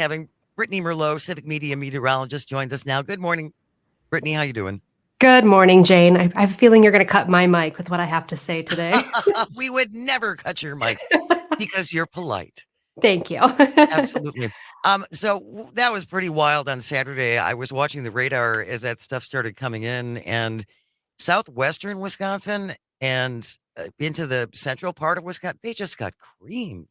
having Brittany Merlot, civic media meteorologist, joins us now. Good morning, Brittany. How you doing? Good morning, Jane. I have a feeling you're going to cut my mic with what I have to say today. We would never cut your mic because you're polite. Thank you. Absolutely. That was pretty wild on Saturday. I was watching the radar as that stuff started coming in, and southwestern Wisconsin and into the central part of Wisconsin, they just got creamed.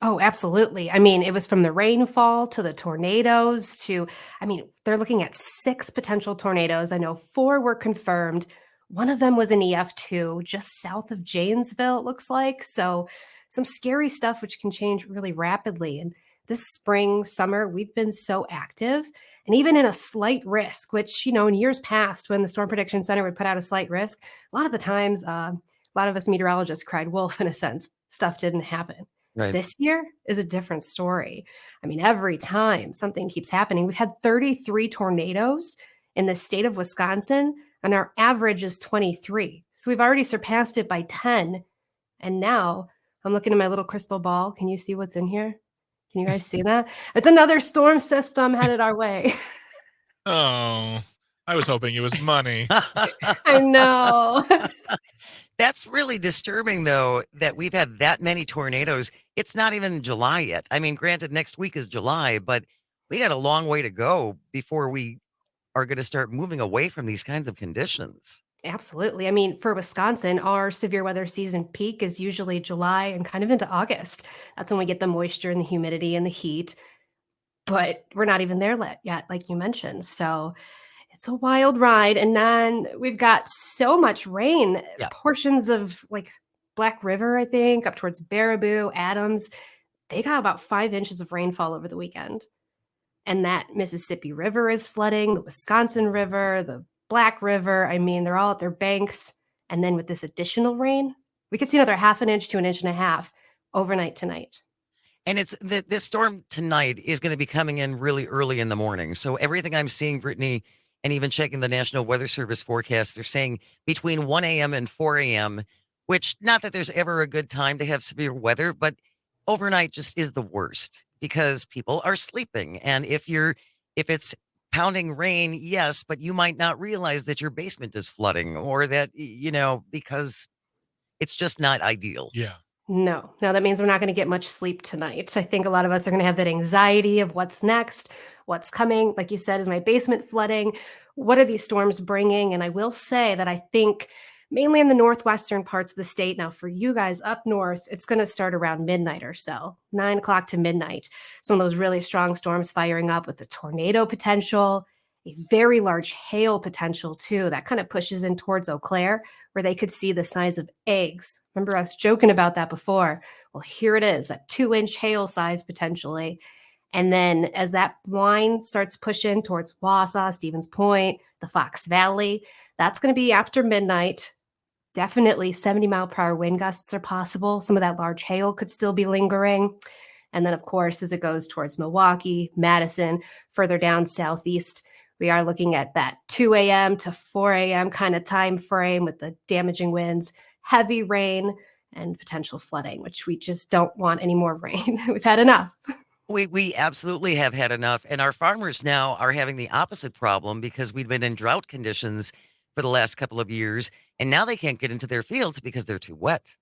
Oh, absolutely. I mean, it was from the rainfall to the tornadoes to, I mean, they're looking at 6 potential tornadoes. I know 4 were confirmed. One of them was an EF2 just south of Janesville, it looks like. So, some scary stuff which can change really rapidly. And this spring, summer, we've been so active. And even in a slight risk, which, in years past, when the Storm Prediction Center would put out a slight risk, a lot of the times, a lot of us meteorologists cried wolf in a sense. Stuff didn't happen. Right. This year is a different story. I mean, every time something keeps happening, we've had 33 tornadoes in the state of Wisconsin, and our average is 23. So we've already surpassed it by 10. And now I'm looking at my little crystal ball. Can you see what's in here? Can you guys see that? It's another storm system headed our way. Oh, I was hoping it was money. I know. That's really disturbing, though, that we've had that many tornadoes. It's not even July yet. I mean, granted, next week is July, but we got a long way to go before we are going to start moving away from these kinds of conditions. Absolutely. I mean, for Wisconsin, our severe weather season peak is usually July and kind of into August. That's when we get the moisture and the humidity and the heat. But we're not even there yet, like you mentioned. So it's a wild ride. And then we've got so much rain, Yeah. portions of like Black River, I think, up towards Baraboo, Adams. They got about 5 inches of rainfall over the weekend. And that Mississippi River is flooding, the Wisconsin River, the Black River. I mean, they're all at their banks. And then with this additional rain, we could see another half an inch to an inch and a half overnight tonight. And this storm tonight is going to be coming in really early in the morning. So everything I'm seeing, Brittany, and even checking the National Weather Service forecast, they're saying between 1 a.m. and 4 a.m., which not that there's ever a good time to have severe weather, but overnight just is the worst because people are sleeping. And if it's pounding rain, yes, but you might not realize that your basement is flooding or that, because it's just not ideal. Yeah. No, that means we're not going to get much sleep tonight. I think a lot of us are going to have that anxiety of what's next, what's coming. Like you said, is my basement flooding? What are these storms bringing? And I will say that I think mainly in the northwestern parts of the state. Now, for you guys up north, it's going to start around midnight or so, 9 o'clock to midnight. Some of those really strong storms firing up with the tornado potential, a very large hail potential too. That kind of pushes in towards Eau Claire, where they could see the size of eggs. Remember us joking about that before? Well, here it is, that 2-inch hail size potentially. And then as that line starts pushing towards Wausau, Stevens Point, the Fox Valley, that's going to be after midnight. Definitely 70-mile-per-hour wind gusts are possible. Some of that large hail could still be lingering. And then, of course, as it goes towards Milwaukee, Madison, further down southeast, we are looking at that 2 a.m. to 4 a.m. kind of time frame with the damaging winds, heavy rain, and potential flooding, which we just don't want any more rain. We've had enough. We absolutely have had enough. And our farmers now are having the opposite problem because we've been in drought conditions for the last couple of years. And now they can't get into their fields because they're too wet.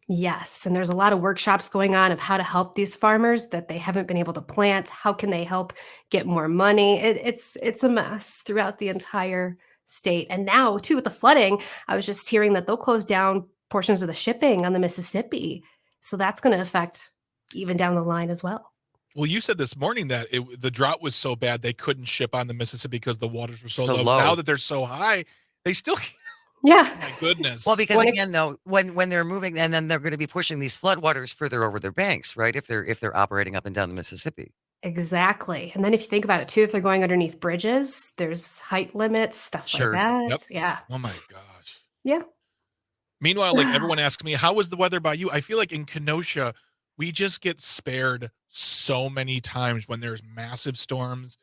Yes, and there's a lot of workshops going on of how to help these farmers that they haven't been able to plant. How can they help get more money? It's a mess throughout the entire state. And now, too, with the flooding, I was just hearing that they'll close down portions of the shipping on the Mississippi. So that's going to affect even down the line as well. Well, you said this morning that the drought was so bad they couldn't ship on the Mississippi because the waters were so low. Now that they're so high, they still can't. Yeah. Oh, my goodness. Well, because again, though, when they're moving, and then they're going to be pushing these floodwaters further over their banks, right? If they're operating up and down the Mississippi. Exactly. And then if you think about it too, if they're going underneath bridges, there's height limits, stuff like that. Yep. Yeah. Oh my gosh. Yeah. Meanwhile, like everyone asks me, how was the weather by you? I feel like in Kenosha, we just get spared so many times when there's massive storms,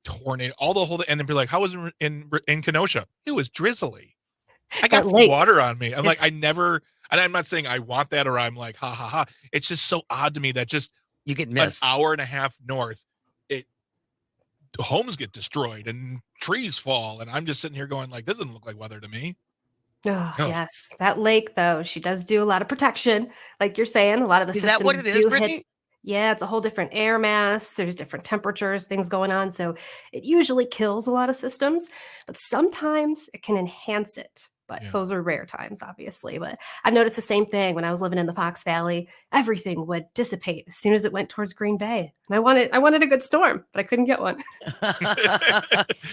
tornado, all the whole, and then be like, how was it in Kenosha? It was drizzly. I got some water on me. I'm like, I never, and I'm not saying I want that or I'm like, ha ha ha. It's just so odd to me that just you get missed an hour and a half north, homes get destroyed and trees fall, and I'm just sitting here going like, this doesn't look like weather to me. Oh, Oh. yes. That lake, though, she does do a lot of protection. Like you're saying, a lot of the Is that systems what it is, do hit. Brittany? Yeah, it's a whole different air mass. There's different temperatures, things going on. So it usually kills a lot of systems, but sometimes it can enhance it. But Yeah. those are rare times, obviously. But I've noticed the same thing when I was living in the Fox Valley. Everything would dissipate as soon as it went towards Green Bay. And I wanted a good storm, but I couldn't get one.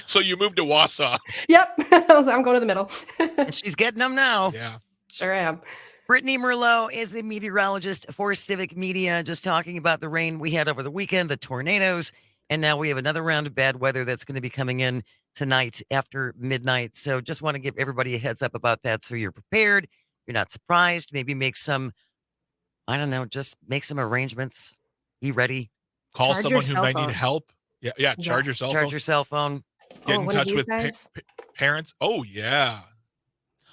So you moved to Wausau. Yep. I'm going to the middle. And she's getting them now. Yeah. Sure am. Brittany Merlot is the meteorologist for Civic Media, just talking about the rain we had over the weekend, the tornadoes, and now we have another round of bad weather that's going to be coming in tonight after midnight. So just want to give everybody a heads up about that so you're prepared, you're not surprised, maybe make some, I don't know, just make some arrangements. Be ready. Call Charge your someone who cell might phone. need help. Yeah. Charge your Yes. cell Charge phone. your cell phone. Get Oh, in one of touch these with guys? parents. Oh yeah.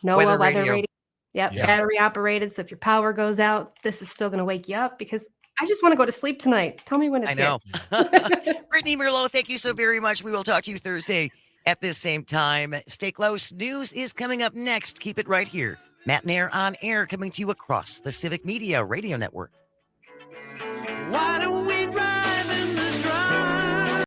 NOAA Weather weather radio. radio. Yep, Yeah. battery operated. So if your power goes out, this is still going to wake you up because I just want to go to sleep tonight. Tell me when it's I know. here. Brittany Merlot, thank you so very much. We will talk to you Thursday at this same time. Stay close. News is coming up next. Keep it right here. Matt Nair on air, coming to you across the Civic Media Radio Network. Why